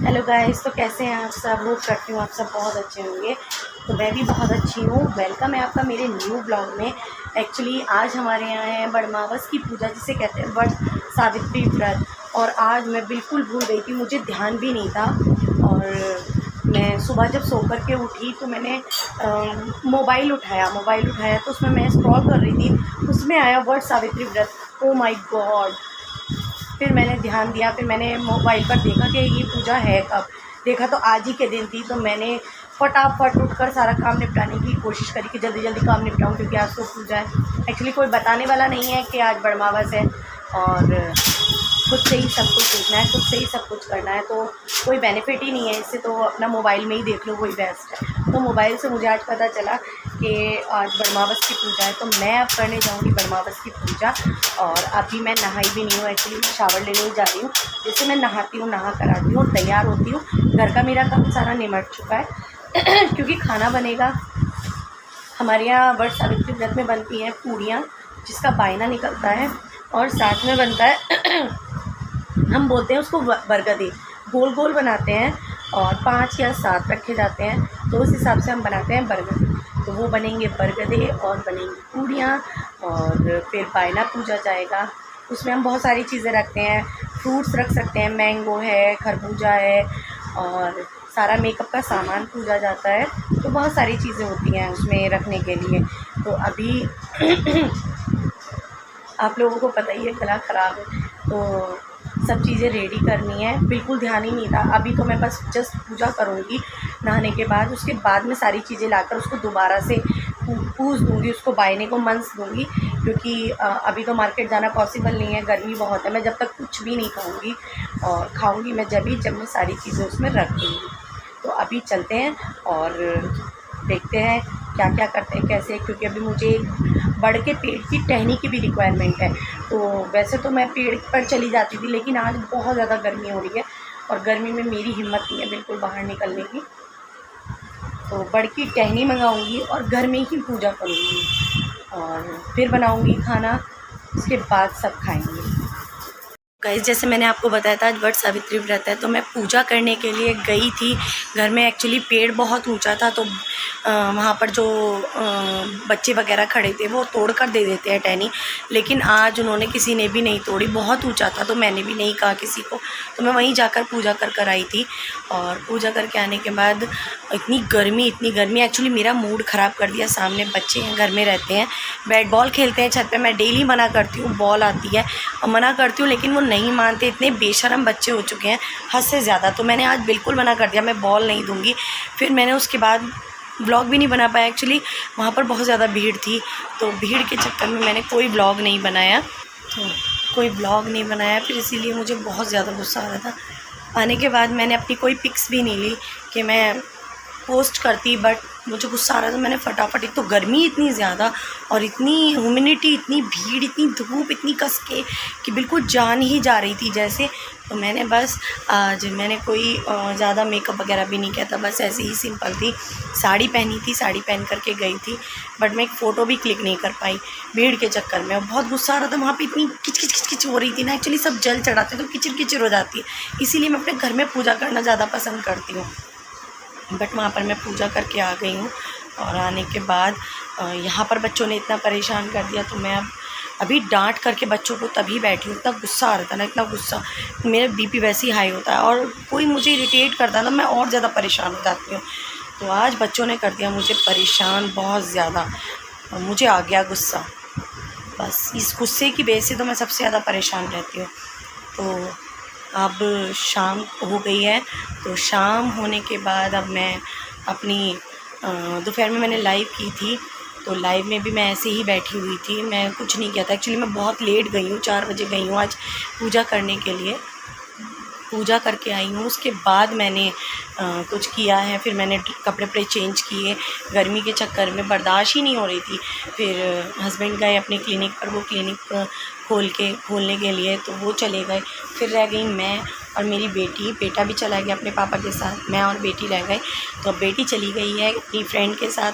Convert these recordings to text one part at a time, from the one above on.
Hello guys, तो कैसे हैं आप सब। होप करती हूँ आप सब बहुत अच्छे होंगे। तो मैं भी बहुत अच्छी हूँ। वेलकम है आपका मेरे न्यू ब्लॉग में। एक्चुअली आज हमारे यहाँ है बड़मावस की पूजा, जिसे कहते हैं वट सावित्री व्रत। और आज मैं बिल्कुल भूल गई थी, मुझे ध्यान भी नहीं था। और मैं सुबह जब सो कर के उठी तो मैंने मोबाइल उठाया तो उसमें मैं स्क्रॉल कर रही थी, उसमें आया वट सावित्री व्रत। Oh my God. फिर मैंने ध्यान दिया, फिर मैंने मोबाइल पर देखा कि ये पूजा है कब। देखा तो आज ही के दिन थी। तो मैंने फटाफट उठकर सारा काम निपटाने की कोशिश करी कि जल्दी जल्दी काम निपटाऊं, क्योंकि आज तो पूजा है। एक्चुअली कोई बताने वाला नहीं है कि आज बड़मावस है, और खुद से ही सब कुछ देखना है, खुद से ही सब कुछ करना है। तो कोई बेनिफिट ही नहीं है इससे, तो अपना मोबाइल में ही देख लो, वही बेस्ट है। तो मोबाइल से मुझे आज पता चला कि आज बड़मावस की पूजा है, तो मैं अब करने जाऊंगी बड़मावस की पूजा। और अभी मैं नहाई भी नहीं हूँ, एक्चुअली मैं शावर लेने ही जा रही हूँ। जैसे मैं नहाती हूँ, नहा कर आती हूँ, तैयार होती हूँ। घर का मेरा काम सारा निमट चुका है क्योंकि खाना बनेगा। हमारे यहाँ वट सावित्री व्रत में बनती हैं पूड़ियाँ, जिसका बायना निकलता है, और साथ में बनता है हम बोलते हैं उसको बरगदे। गोल गोल बनाते हैं और 5 या 7 रखे जाते हैं, तो उस हिसाब से हम बनाते हैं बरगदे। तो वो बनेंगे बरगदे और बनेंगी पूड़ियाँ, और फिर बायना पूजा जाएगा। उसमें हम बहुत सारी चीज़ें रखते हैं, फ्रूट्स रख सकते हैं, मैंगो है, खरबूजा है, और सारा मेकअप का सामान पूजा जाता है। तो बहुत सारी चीज़ें होती हैं उसमें रखने के लिए। तो अभी आप लोगों को पता ही है, गला ख़राब है, तो सब चीज़ें रेडी करनी है। बिल्कुल ध्यान ही नहीं था। अभी तो मैं बस जस्ट पूजा करूँगी नहाने के बाद। उसके बाद मैं सारी चीज़ें लाकर उसको दोबारा से पूछ दूँगी, उसको बायने को मंस दूँगी, क्योंकि अभी तो मार्केट जाना पॉसिबल नहीं है, गर्मी बहुत है। मैं जब तक कुछ भी नहीं खाऊँगी, और खाऊँगी मैं जब मैं सारी चीज़ें उसमें रख दूँगी। तो अभी चलते हैं और देखते हैं क्या क्या करते हैं, कैसे, क्योंकि अभी मुझे बढ़ के पेड़ की टहनी की भी रिक्वायरमेंट है। तो वैसे तो मैं पेड़ पर चली जाती थी, लेकिन आज बहुत ज़्यादा गर्मी हो रही है, और गर्मी में मेरी हिम्मत नहीं है बिल्कुल बाहर निकलने की। तो बढ़ की टहनी मंगाऊंगी और घर में ही पूजा करूँगी, और फिर बनाऊंगी खाना, उसके बाद सब खाएंगे। गाइस, जैसे मैंने आपको बताया था आज वट सावित्री व्रत है, तो मैं पूजा करने के लिए गई थी। घर में एक्चुअली पेड़ बहुत ऊंचा था, तो वहाँ पर जो बच्चे वगैरह खड़े थे वो तोड़ कर दे देते हैं टहनी, लेकिन आज उन्होंने किसी ने भी नहीं तोड़ी। बहुत ऊंचा था, तो मैंने भी नहीं कहा किसी को, तो मैं वहीं जाकर पूजा कर आई थी। और पूजा करके आने के बाद इतनी गर्मी एक्चुअली मेरा मूड ख़राब कर दिया। सामने बच्चे हैं, घर में रहते हैं, बैट बॉल खेलते हैं छत पे। मैं डेली मना करती हूँ, बॉल आती है और मना करती हूँ, लेकिन वो नहीं मानते। इतने बेशरम बच्चे हो चुके हैं हद से ज़्यादा। तो मैंने आज बिल्कुल मना कर दिया, मैं बॉल नहीं दूँगी। फिर मैंने उसके बाद व्लॉग भी नहीं बना पाया, एक्चुअली वहाँ पर बहुत ज़्यादा भीड़ थी, तो भीड़ के चक्कर में मैंने कोई व्लॉग नहीं बनाया। फिर इसीलिए मुझे बहुत ज़्यादा गुस्सा आ रहा था। आने के बाद मैंने अपनी कोई पिक्स भी नहीं ली कि मैं पोस्ट करती, बट मुझे गुस्सा आ रहा था। मैंने फटाफट, एक तो गर्मी इतनी ज़्यादा और इतनी ह्यूमिडिटी, इतनी भीड़, इतनी धूप, इतनी कस के कि बिल्कुल जान ही जा रही थी जैसे। तो मैंने बस आज मैंने कोई ज़्यादा मेकअप वगैरह भी नहीं किया था, बस ऐसे ही सिंपल थी। साड़ी पहनी थी, साड़ी पहन करके गई थी, बट मैं एक फ़ोटो भी क्लिक नहीं कर पाई भीड़ के चक्कर में। और बहुत गुस्सा आ रहा था, वहाँ पे इतनी किच हो रही थी ना। एक्चुअली सब जल चढ़ाते तो किचिर हो जाती है, इसीलिए मैं अपने घर में पूजा करना ज़्यादा पसंद करती हूँ। बट वहाँ पर मैं पूजा करके आ गई हूँ, और आने के बाद यहाँ पर बच्चों ने इतना परेशान कर दिया, तो मैं अभी डांट करके बच्चों को तभी बैठी हूँ। इतना गुस्सा आ रहा था ना, इतना गुस्सा, मेरा बीपी वैसे ही हाई होता है, और कोई मुझे इरिटेट करता है ना, मैं और ज़्यादा परेशान हो जाती हूँ। तो आज बच्चों ने कर दिया मुझे परेशान बहुत ज़्यादा, और मुझे आ गया गुस्सा। बस इस गुस्से की वजह से तो मैं सबसे ज़्यादा परेशान रहती हूँ। तो अब शाम हो गई है, तो शाम होने के बाद अब मैं अपनी दोपहर में मैंने लाइव की थी, तो लाइव में भी मैं ऐसे ही बैठी हुई थी, मैं कुछ नहीं किया था। एक्चुअली मैं बहुत लेट गई हूँ, 4 बजे गई हूँ आज पूजा करने के लिए। पूजा करके आई हूँ, उसके बाद मैंने कुछ किया है। फिर मैंने कपड़े चेंज किए, गर्मी के चक्कर में बर्दाश्त ही नहीं हो रही थी। फिर हस्बैंड गए अपने क्लिनिक पर, वो क्लिनिक खोलने के लिए, तो वो चले गए। फिर रह गई मैं और मेरी बेटी। बेटा भी चला गया अपने पापा के साथ, मैं और बेटी रह गए। तो अब बेटी चली गई है अपनी फ्रेंड के साथ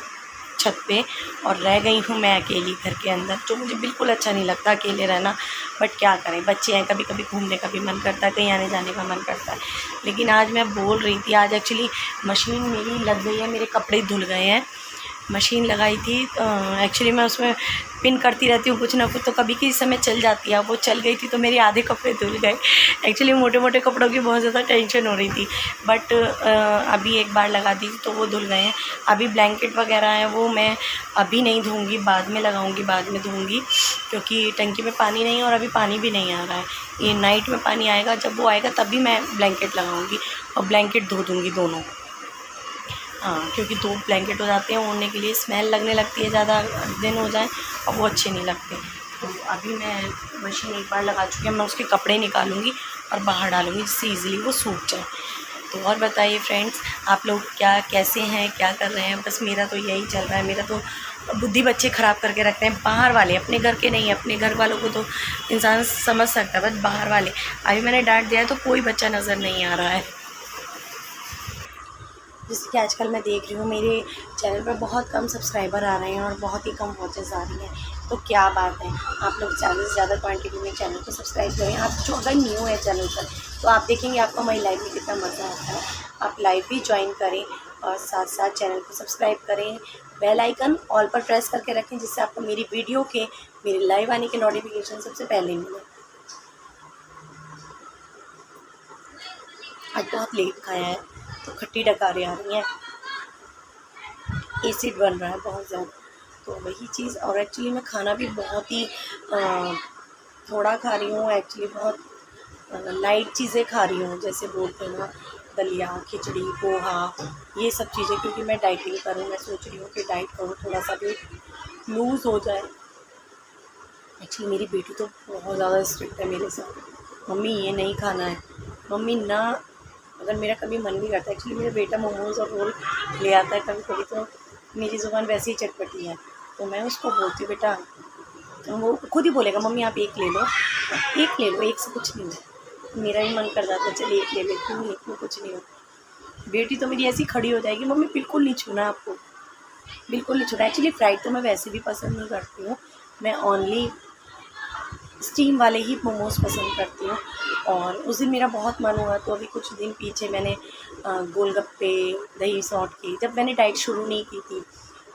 छत पे और रह गई हूँ मैं अकेली घर के अंदर, जो मुझे बिल्कुल अच्छा नहीं लगता अकेले रहना। बट क्या करें, बच्चे हैं, कभी कभी घूमने का भी मन करता है, कहीं आने जाने का मन करता है। लेकिन आज मैं बोल रही थी, आज एक्चुअली मशीन मेरी लग गई है, मेरे कपड़े धुल गए हैं। मशीन लगाई थी एक्चुअली मैं उसमें पिन करती रहती हूँ कुछ ना कुछ, तो कभी किसी समय चल जाती है। वो चल गई थी तो मेरे आधे कपड़े धुल गए। एक्चुअली मोटे मोटे कपड़ों की बहुत ज़्यादा टेंशन हो रही थी, बट अभी एक बार लगा दी तो वो धुल गए हैं। अभी ब्लैंकेट वगैरह है वो मैं अभी नहीं धोऊँगी, बाद में लगाऊँगी, बाद में धोऊँगी, क्योंकि टंकी में पानी नहीं है और अभी पानी भी नहीं आ रहा है। ये नाइट में पानी आएगा, जब वो आएगा तभी मैं ब्लैंकेट लगाऊँगी और ब्लैंकेट धो दूँगी दोनों। हाँ, क्योंकि 2 ब्लैंकेट हो जाते हैं ओढ़ने के लिए, स्मेल लगने लगती है, ज़्यादा दिन हो जाए और वो अच्छे नहीं लगते। तो अभी मैं मशीन एक बार लगा चुकी है, मैं उसके कपड़े निकालूंगी और बाहर डालूंगी जिससे ईज़िली वो सूख जाए। तो और बताइए फ्रेंड्स, आप लोग क्या कैसे हैं, क्या कर रहे हैं? बस मेरा तो यही चल रहा है। मेरा तो बुद्धि बच्चे ख़राब करके रखते हैं, बाहर वाले, अपने घर के नहीं। अपने घर वालों को तो इंसान समझ सकता है, बस बाहर वाले। अभी मैंने डांट दिया है तो कोई बच्चा नज़र नहीं आ रहा है। जैसे कि आजकल मैं देख रही हूँ मेरे चैनल पर बहुत कम सब्सक्राइबर आ रहे हैं और बहुत ही कम वॉचेस आ रही हैं। तो क्या बात है, आप लोग ज़्यादा से ज़्यादा क्वांटिटी में चैनल को सब्सक्राइब करें। आप जो अगर न्यू है चैनल पर तो आप देखेंगे आपको हमारी लाइव में कितना मज़ा आता है। आप लाइव भी ज्वाइन करें और साथ साथ चैनल को सब्सक्राइब करें, बेल आइकन ऑल पर प्रेस करके रखें, जिससे आपको मेरी वीडियो के, मेरे लाइव आने के नोटिफिकेशन सबसे पहले मिले। आज बहुत लेट खाया है तो खट्टी डकारें आ रही हैं, एसिड बन रहा है बहुत ज़्यादा, तो वही चीज़। और एक्चुअली मैं खाना भी बहुत ही थोड़ा खा रही हूँ, एक्चुअली बहुत लाइट चीज़ें खा रही हूँ, जैसे बोलते हैं ना, दलिया, खिचड़ी, पोहा, ये सब चीज़ें, क्योंकि मैं डाइटिंग करूँ। मैं सोच रही हूँ कि डाइट करूँ, थोड़ा सा भी लूज़ हो जाए। एक्चुअली मेरी बेटी तो बहुत ज़्यादा स्ट्रिक्ट है मेरे साथ। मम्मी ये नहीं खाना है, मम्मी ना, अगर मेरा कभी मन भी करता है, एक्चुअली मेरा बेटा मोमोज़ और रोल ले आता है कभी कभी, तो मेरी ज़ुबान वैसे ही चटपटी है, तो मैं उसको बोलती हूँ बेटा, तो वो खुद ही बोलेगा मम्मी आप एक ले लो, एक ले लो, एक से कुछ नहीं हो। मेरा भी मन कर जाता है चल एक ले लेती हूँ, एक में कुछ नहीं हो। बेटी तो मेरी ऐसी खड़ी हो जाएगी, मम्मी बिल्कुल नहीं छूना आपको, बिल्कुल नहीं छूना। एक्चुअली फ्राइड तो मैं वैसे भी पसंद नहीं करती हूँ, मैं ओनली स्टीम वाले ही मोमोज़ पसंद करती हूँ। और उस दिन मेरा बहुत मन हुआ, तो अभी कुछ दिन पीछे मैंने गोलगप्पे, दही सौंठ के, जब मैंने डाइट शुरू नहीं की थी,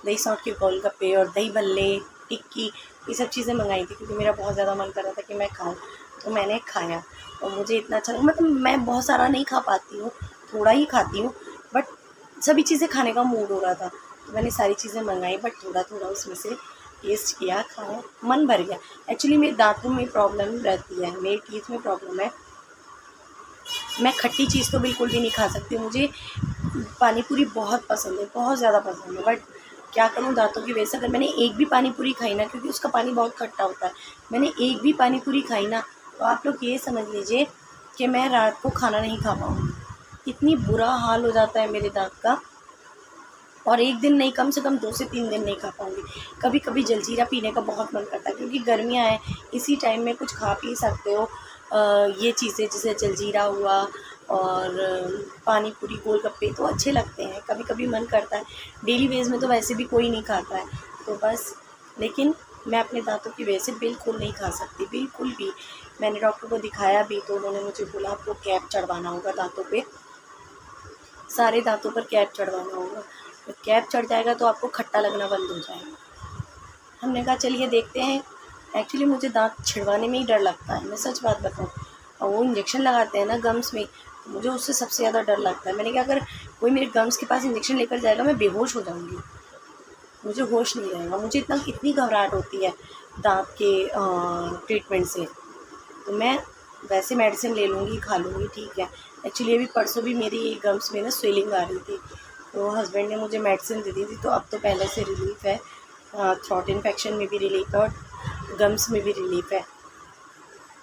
दही सौंठ के गोलगप्पे और दही भल्ले, टिक्की, ये सब चीज़ें मंगाई थी, क्योंकि मेरा बहुत ज़्यादा मन कर रहा था कि मैं खाऊं। तो मैंने खाया और मुझे इतना अच्छा लगा। मतलब मैं बहुत सारा नहीं खा पाती हूँ, थोड़ा ही खाती हूँ, बट सभी चीज़ें खाने का मूड हो रहा था तो मैंने सारी चीज़ें मंगाई, बट थोड़ा थोड़ा उसमें से टेस्ट किया, खाया, मन भर गया। एक्चुअली मेरे दांतों में प्रॉब्लम रहती है, मेरे टीथ में प्रॉब्लम है। मैं खट्टी चीज़ तो बिल्कुल भी नहीं खा सकती। मुझे पानी पूरी बहुत पसंद है, बहुत ज़्यादा पसंद है, बट क्या करूँ, दांतों की वजह से अगर मैंने एक भी पानी पूरी खाई ना, क्योंकि उसका पानी बहुत खट्टा होता है, मैंने एक भी पानी पूरी खाई ना, तो आप लोग ये समझ लीजिए कि मैं रात को खाना नहीं खा पाऊँगी। इतनी बुरा हाल हो जाता है मेरे दांत का। और एक दिन नहीं, कम से कम 2 से 3 दिन नहीं खा पाऊँगी। कभी कभी जलजीरा पीने का बहुत मन करता है, क्योंकि गर्मियाँ हैं, इसी टाइम में कुछ खा पी सकते हो। ये चीज़ें जैसे जलजीरा हुआ और पानी पूरी, गोलगप्पे तो अच्छे लगते हैं, कभी कभी मन करता है। डेली बेस में तो वैसे भी कोई नहीं खाता है, तो बस। लेकिन मैं अपने दांतों की वजह से बिल्कुल नहीं खा सकती, बिल्कुल भी। मैंने डॉक्टर को दिखाया भी, तो उन्होंने मुझे बोला आपको कैप चढ़वाना होगा दांतों पे, सारे दांतों पर कैप चढ़वाना होगा। तो कैप चढ़ जाएगा तो आपको खट्टा लगना बंद हो जाएगा। हमने कहा चलिए देखते हैं। एक्चुअली मुझे दांत छिड़वाने में ही डर लगता है, मैं सच बात बताऊँ। और वो इंजेक्शन लगाते हैं ना गम्स में, तो मुझे उससे सबसे ज़्यादा डर लगता है। मैंने कहा अगर कोई मेरे गम्स के पास इंजेक्शन लेकर जाएगा मैं बेहोश हो जाऊँगी, मुझे होश नहीं रहेगा। मुझे इतनी घबराहट होती है दांत के ट्रीटमेंट से, तो मैं वैसे मेडिसिन ले लूँगी, खा लूँगी, ठीक है। एक्चुअली अभी परसों भी मेरी गम्स में ना स्वेलिंग आ रही थी, तो हस्बैंड ने मुझे मेडिसिन दे दी थी, तो अब तो पहले से रिलीफ़ है। थ्रोट इन्फेक्शन में भी रिलीफ़ है और गम्स में भी रिलीफ़ है।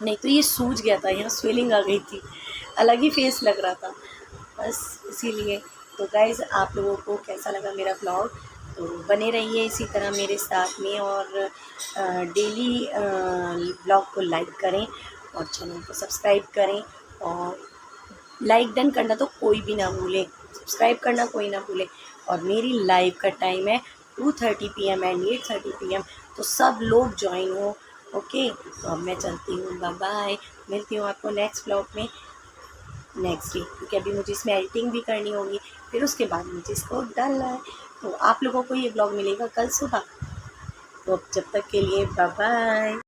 नहीं तो ये सूज गया था, यहाँ स्वेलिंग आ गई थी, अलग ही फेस लग रहा था, बस इसीलिए। तो गाइज़, आप लोगों को कैसा लगा मेरा ब्लॉग? तो बने रहिए इसी तरह मेरे साथ में, और डेली ब्लॉग को लाइक करें और चैनल को सब्सक्राइब करें। और लाइक डन करना तो कोई भी ना भूले, सब्सक्राइब करना कोई ना भूले। और मेरी लाइव का टाइम है 2:30 PM एंड 8:30 PM, तो सब लोग ज्वाइन हो। ओके, तो अब मैं चलती हूँ, बाय बाय। मिलती हूँ आपको नेक्स्ट ब्लॉग में नेक्स्ट डे, क्योंकि अभी मुझे इसमें एडिटिंग भी करनी होगी, फिर उसके बाद मुझे इसको डालना है। तो आप लोगों को ये ब्लॉग मिलेगा कल सुबह। तो अब जब तक के लिए बाय बाय।